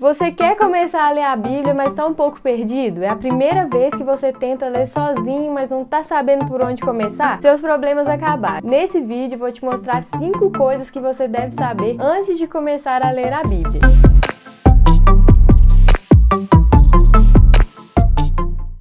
Você quer começar a ler a Bíblia, mas está um pouco perdido? É a primeira vez que você tenta ler sozinho, mas não está sabendo por onde começar? Seus problemas acabaram. Nesse vídeo eu vou te mostrar 5 coisas que você deve saber antes de começar a ler a Bíblia.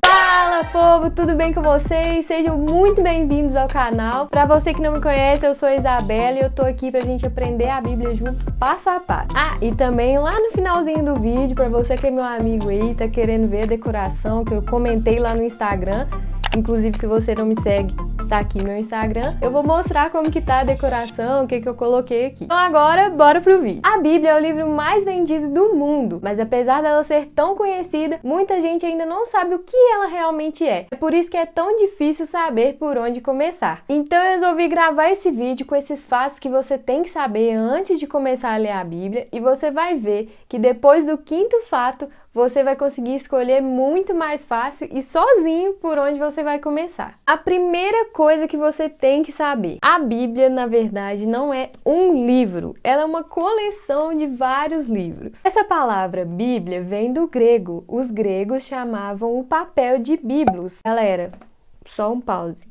Fala, povo, tudo bem com vocês? Sejam muito bem-vindos ao canal. Para você que não me conhece, eu sou a Isabela e eu tô aqui pra gente aprender a Bíblia junto, passo a passo. Ah, e também lá no finalzinho do vídeo, para você que é meu amigo aí, tá querendo ver a decoração que eu comentei lá no Instagram, inclusive se você não me segue, tá aqui meu Instagram, eu vou mostrar como que tá a decoração, o que eu coloquei aqui. Então agora, bora pro vídeo. A Bíblia é o livro mais vendido do mundo, mas apesar dela ser tão conhecida, muita gente ainda não sabe o que ela realmente é. É por isso que é tão difícil saber por onde começar. Então eu resolvi gravar esse vídeo com esses fatos que você tem que saber antes de começar a ler a Bíblia, e você vai ver que depois do 5º fato, você vai conseguir escolher muito mais fácil e sozinho por onde você vai começar. A primeira coisa que você tem que saber: a Bíblia, na verdade, não é um livro, ela é uma coleção de vários livros. Essa palavra Bíblia vem do grego. Os gregos chamavam o papel de biblos. Galera, só um pause.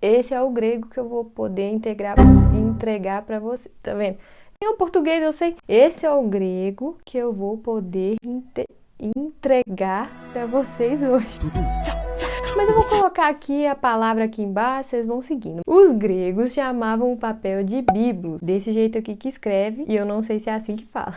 Esse é o grego que eu vou poder entregar para você, tá vendo? Tem o português, eu sei. Esse é o grego que eu vou poder entregar para vocês hoje. Mas eu vou colocar aqui a palavra aqui embaixo, vocês vão seguindo. Os gregos chamavam o papel de biblos, desse jeito aqui que escreve, e eu não sei se é assim que fala.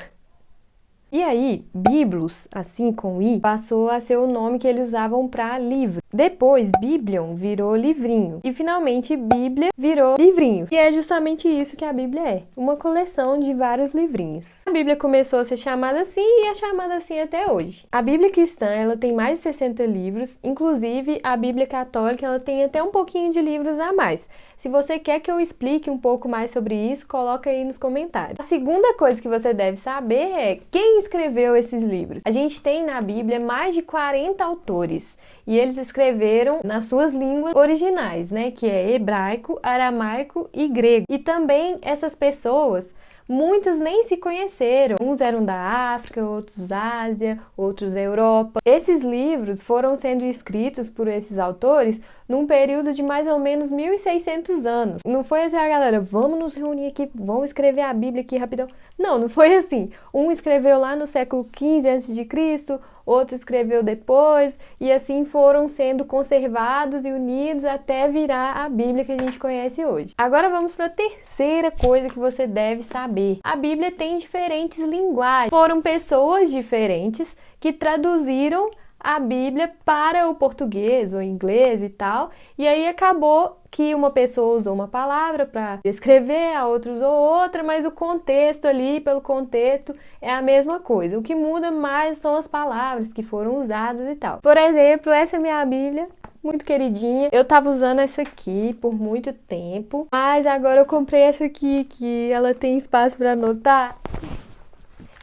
E aí, biblos, assim com i, passou a ser o nome que eles usavam para livro. Depois, biblion virou livrinho. E finalmente, Bíblia virou livrinho. E é justamente isso que a Bíblia é, uma coleção de vários livrinhos. A Bíblia começou a ser chamada assim e é chamada assim até hoje. A Bíblia cristã, ela tem mais de 60 livros, inclusive a Bíblia católica, ela tem até um pouquinho de livros a mais. Se você quer que eu explique um pouco mais sobre isso, coloca aí nos comentários. A segunda coisa que você deve saber é quem escreveu esses livros. A gente tem na Bíblia mais de 40 autores e eles escreveram nas suas línguas originais, né, que é hebraico, aramaico e grego. E também essas pessoas, muitas nem se conheceram. Uns eram da África, outros da Ásia, outros da Europa. Esses livros foram sendo escritos por esses autores num período de mais ou menos 1.600 anos. Não foi assim, galera, vamos nos reunir aqui, vamos escrever a Bíblia aqui rapidão. Não foi assim. Um escreveu lá no século XV a.C., outro escreveu depois, e assim foram sendo conservados e unidos até virar a Bíblia que a gente conhece hoje. Agora vamos para a terceira coisa que você deve saber. A Bíblia tem diferentes linguagens. Foram pessoas diferentes que traduziram a Bíblia para o português ou inglês e tal, e aí acabou que uma pessoa usou uma palavra para descrever, a outra usou outra, mas o contexto ali, pelo contexto, é a mesma coisa. O que muda mais são as palavras que foram usadas e tal. Por exemplo, essa é minha Bíblia, muito queridinha. Eu tava usando essa aqui por muito tempo, mas agora eu comprei essa aqui, que ela tem espaço para anotar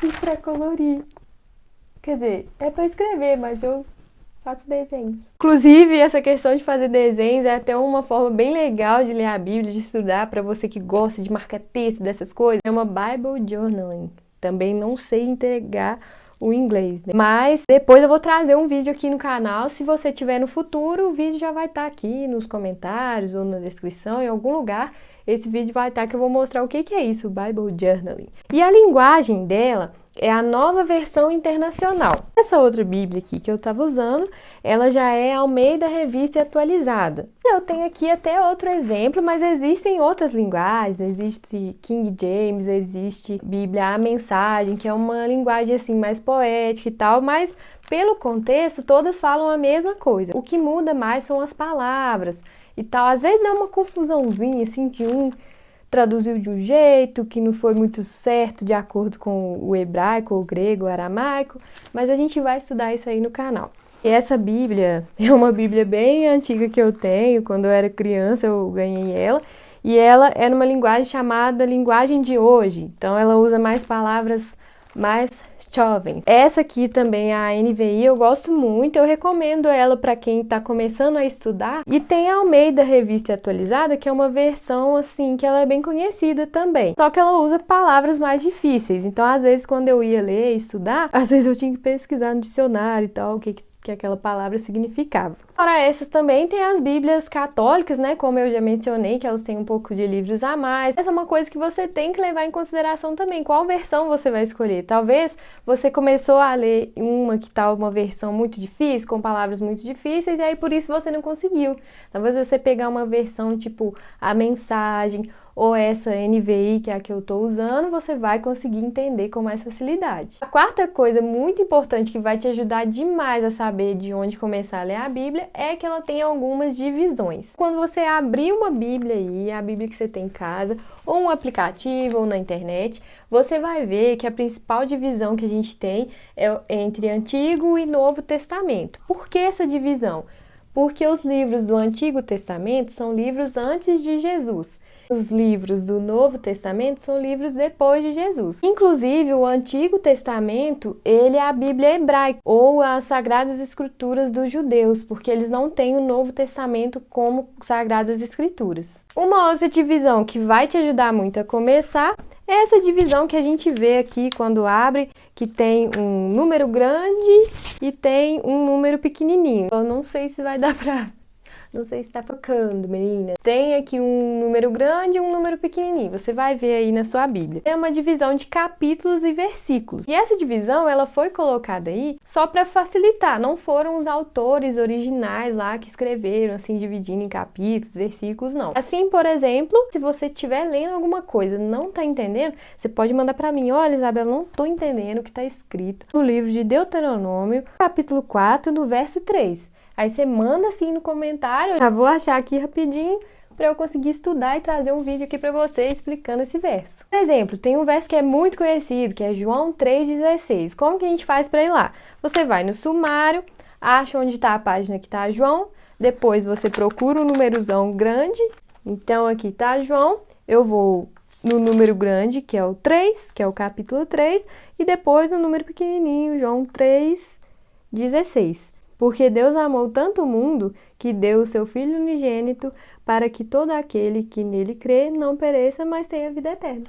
e para colorir. Quer dizer, é para escrever, mas eu faço desenho. Inclusive, essa questão de fazer desenhos é até uma forma bem legal de ler a Bíblia, de estudar, para você que gosta de marcar texto, dessas coisas. É uma Bible Journaling. Também não sei entregar o inglês, né? Mas depois eu vou trazer um vídeo aqui no canal. Se você tiver no futuro, o vídeo já vai estar aqui nos comentários ou na descrição, em algum lugar. Esse vídeo vai estar que eu vou mostrar o que é isso, o Bible Journaling. E a linguagem dela é a Nova Versão Internacional. Essa outra Bíblia aqui que eu estava usando, ela já é Almeida Revista e Atualizada. Eu tenho aqui até outro exemplo, mas existem outras linguagens. Existe King James, existe Bíblia A Mensagem, que é uma linguagem assim mais poética e tal, mas pelo contexto todas falam a mesma coisa. O que muda mais são as palavras e tal. Às vezes dá uma confusãozinha assim que um traduziu de um jeito que não foi muito certo de acordo com o hebraico, o grego, o aramaico, mas a gente vai estudar isso aí no canal. E essa Bíblia é uma Bíblia bem antiga que eu tenho, quando eu era criança eu ganhei ela, e ela é numa linguagem chamada linguagem de hoje, então ela usa mais palavras mais jovens. Essa aqui também, a NVI, eu gosto muito, eu recomendo ela para quem está começando a estudar. E tem a Almeida Revista Atualizada, que é uma versão assim, que ela é bem conhecida também. Só que ela usa palavras mais difíceis. Então, às vezes, quando eu ia ler e estudar, às vezes eu tinha que pesquisar no dicionário e tal, o que aquela palavra significava. Fora essas também tem as bíblias católicas, né? Como eu já mencionei, que elas têm um pouco de livros a mais. Essa é uma coisa que você tem que levar em consideração também. Qual versão você vai escolher? Talvez você começou a ler uma que tá uma versão muito difícil, com palavras muito difíceis, e aí por isso você não conseguiu. Talvez você pegar uma versão tipo a Mensagem ou essa NVI, que é a que eu estou usando, você vai conseguir entender com mais facilidade. A quarta coisa muito importante que vai te ajudar demais a saber de onde começar a ler a Bíblia é que ela tem algumas divisões. Quando você abrir uma Bíblia aí, a Bíblia que você tem em casa, ou um aplicativo, ou na internet, você vai ver que a principal divisão que a gente tem é entre Antigo e Novo Testamento. Por que essa divisão? Porque os livros do Antigo Testamento são livros antes de Jesus. Os livros do Novo Testamento são livros depois de Jesus. Inclusive, o Antigo Testamento, ele é a Bíblia hebraica, ou as Sagradas Escrituras dos judeus, porque eles não têm o Novo Testamento como Sagradas Escrituras. Uma outra divisão que vai te ajudar muito a começar é essa divisão que a gente vê aqui quando abre, que tem um número grande e tem um número pequenininho. Eu não sei se vai dar pra... Não sei se tá focando, menina. Tem aqui um número grande e um número pequenininho. Você vai ver aí na sua Bíblia. É uma divisão de capítulos e versículos. E essa divisão, ela foi colocada aí só para facilitar. Não foram os autores originais lá que escreveram, assim, dividindo em capítulos, versículos, não. Assim, por exemplo, se você estiver lendo alguma coisa e não tá entendendo, você pode mandar para mim. Olha, Isabela, não tô entendendo o que tá escrito no livro de Deuteronômio, capítulo 4, no verso 3. Aí você manda assim no comentário, eu já vou achar aqui rapidinho para eu conseguir estudar e trazer um vídeo aqui para você explicando esse verso. Por exemplo, tem um verso que é muito conhecido, que é João 3,16. Como que a gente faz para ir lá? Você vai no sumário, acha onde está a página que está João, depois você procura o númerozão grande, então aqui está João, eu vou no número grande, que é o 3, que é o capítulo 3, e depois no número pequenininho, João 3,16. Porque Deus amou tanto o mundo que deu o seu Filho unigênito para que todo aquele que nele crê não pereça, mas tenha vida eterna.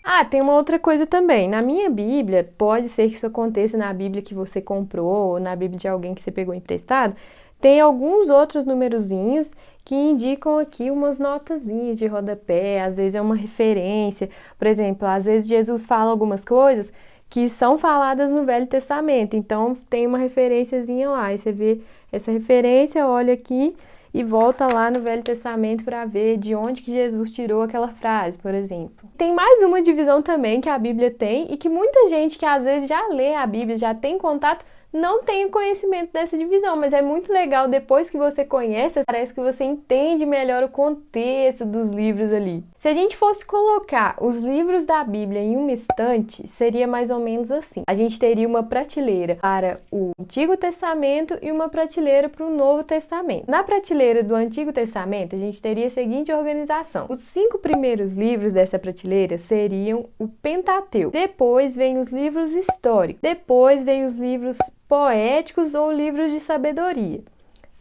Ah, tem uma outra coisa também. Na minha Bíblia, pode ser que isso aconteça na Bíblia que você comprou ou na Bíblia de alguém que você pegou emprestado, tem alguns outros numerozinhos que indicam aqui umas notazinhas de rodapé, às vezes é uma referência. Por exemplo, às vezes Jesus fala algumas coisas que são faladas no Velho Testamento, então tem uma referenciazinha lá, e você vê essa referência, olha aqui e volta lá no Velho Testamento para ver de onde que Jesus tirou aquela frase, por exemplo. Tem mais uma divisão também que a Bíblia tem e que muita gente que às vezes já lê a Bíblia, já tem contato, não tem o conhecimento dessa divisão, mas é muito legal depois que você conhece, parece que você entende melhor o contexto dos livros ali. Se a gente fosse colocar os livros da Bíblia em uma estante, seria mais ou menos assim. A gente teria uma prateleira para o Antigo Testamento e uma prateleira para o Novo Testamento. Na prateleira do Antigo Testamento, a gente teria a seguinte organização. Os 5 primeiros livros dessa prateleira seriam o Pentateuco. Depois vem os livros históricos. Depois vem os livros poéticos ou livros de sabedoria.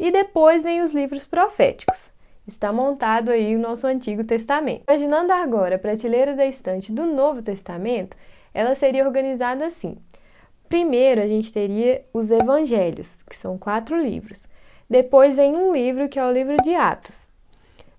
E depois vem os livros proféticos. Está montado aí o nosso Antigo Testamento. Imaginando agora a prateleira da estante do Novo Testamento, ela seria organizada assim. Primeiro a gente teria os Evangelhos, que são 4 livros. Depois vem um livro que é o livro de Atos.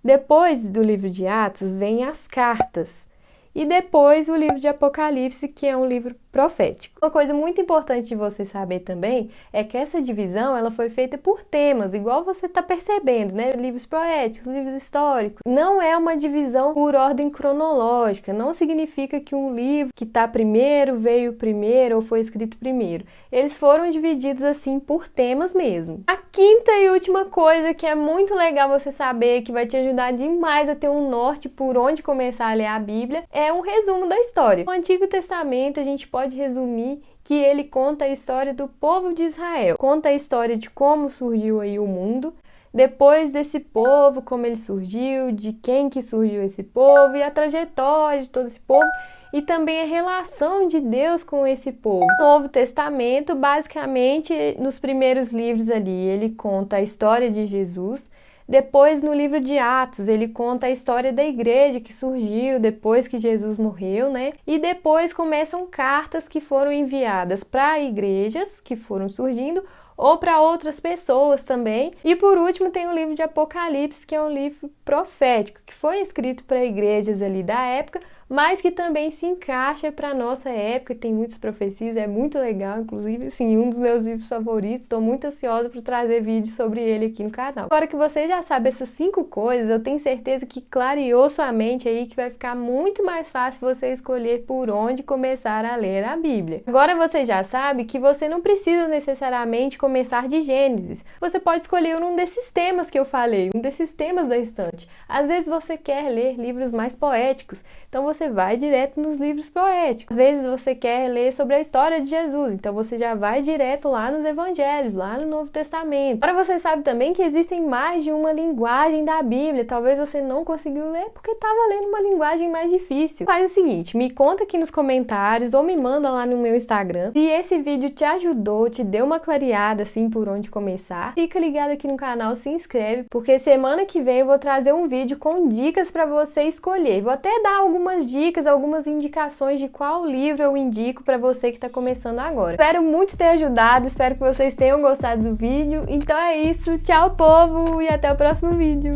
Depois do livro de Atos vem as cartas. E depois o livro de Apocalipse, que é um livro profético. Uma coisa muito importante de você saber também é que essa divisão ela foi feita por temas, igual você está percebendo, né? Livros poéticos, livros históricos. Não é uma divisão por ordem cronológica, não significa que um livro que está primeiro veio primeiro ou foi escrito primeiro. Eles foram divididos assim por temas mesmo. A quinta e última coisa que é muito legal você saber, que vai te ajudar demais a ter um norte por onde começar a ler a Bíblia, é um resumo da história. No Antigo Testamento a gente pode resumir que ele conta a história do povo de Israel, conta a história de como surgiu aí o mundo, depois desse povo, como ele surgiu, de quem que surgiu esse povo e a trajetória de todo esse povo e também a relação de Deus com esse povo. No Novo Testamento, basicamente, nos primeiros livros ali, ele conta a história de Jesus. Depois, no livro de Atos, ele conta a história da igreja que surgiu depois que Jesus morreu, né? E depois começam cartas que foram enviadas para igrejas que foram surgindo ou para outras pessoas também. E por último tem o livro de Apocalipse, que é um livro profético, que foi escrito para igrejas ali da época, mas que também se encaixa para a nossa época, tem muitas profecias, é muito legal, inclusive, assim, um dos meus livros favoritos, estou muito ansiosa para trazer vídeos sobre ele aqui no canal. Agora que você já sabe essas 5 coisas, eu tenho certeza que clareou sua mente aí, que vai ficar muito mais fácil você escolher por onde começar a ler a Bíblia. Agora você já sabe que você não precisa necessariamente começar de Gênesis, você pode escolher um desses temas que eu falei, um desses temas da estante. Às vezes você quer ler livros mais poéticos, então você vai direto nos livros poéticos. Às vezes você quer ler sobre a história de Jesus, então você já vai direto lá nos Evangelhos, lá no Novo Testamento. Agora você sabe também que existem mais de uma linguagem da Bíblia. Talvez você não conseguiu ler porque estava lendo uma linguagem mais difícil. Faz o seguinte, me conta aqui nos comentários ou me manda lá no meu Instagram se esse vídeo te ajudou, te deu uma clareada assim por onde começar. Fica ligado aqui no canal, se inscreve, porque semana que vem eu vou trazer um vídeo com dicas para você escolher. Vou até dar algumas dicas, algumas indicações de qual livro eu indico para você que está começando agora. Espero muito ter ajudado, espero que vocês tenham gostado do vídeo. Então é isso, tchau povo e até o próximo vídeo.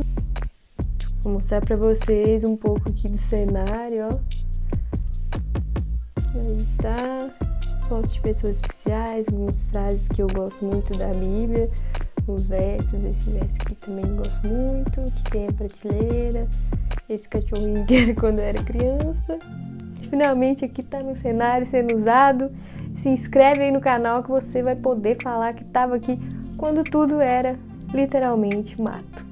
Vou mostrar para vocês um pouco aqui do cenário, ó. Aí tá, fotos de pessoas especiais, algumas frases que eu gosto muito da Bíblia, os versos, esse verso aqui também gosto muito, que tem a prateleira. Esse cachorrinho que era quando eu era criança. Finalmente aqui tá no cenário sendo usado. Se inscreve aí no canal que você vai poder falar que tava aqui quando tudo era literalmente mato.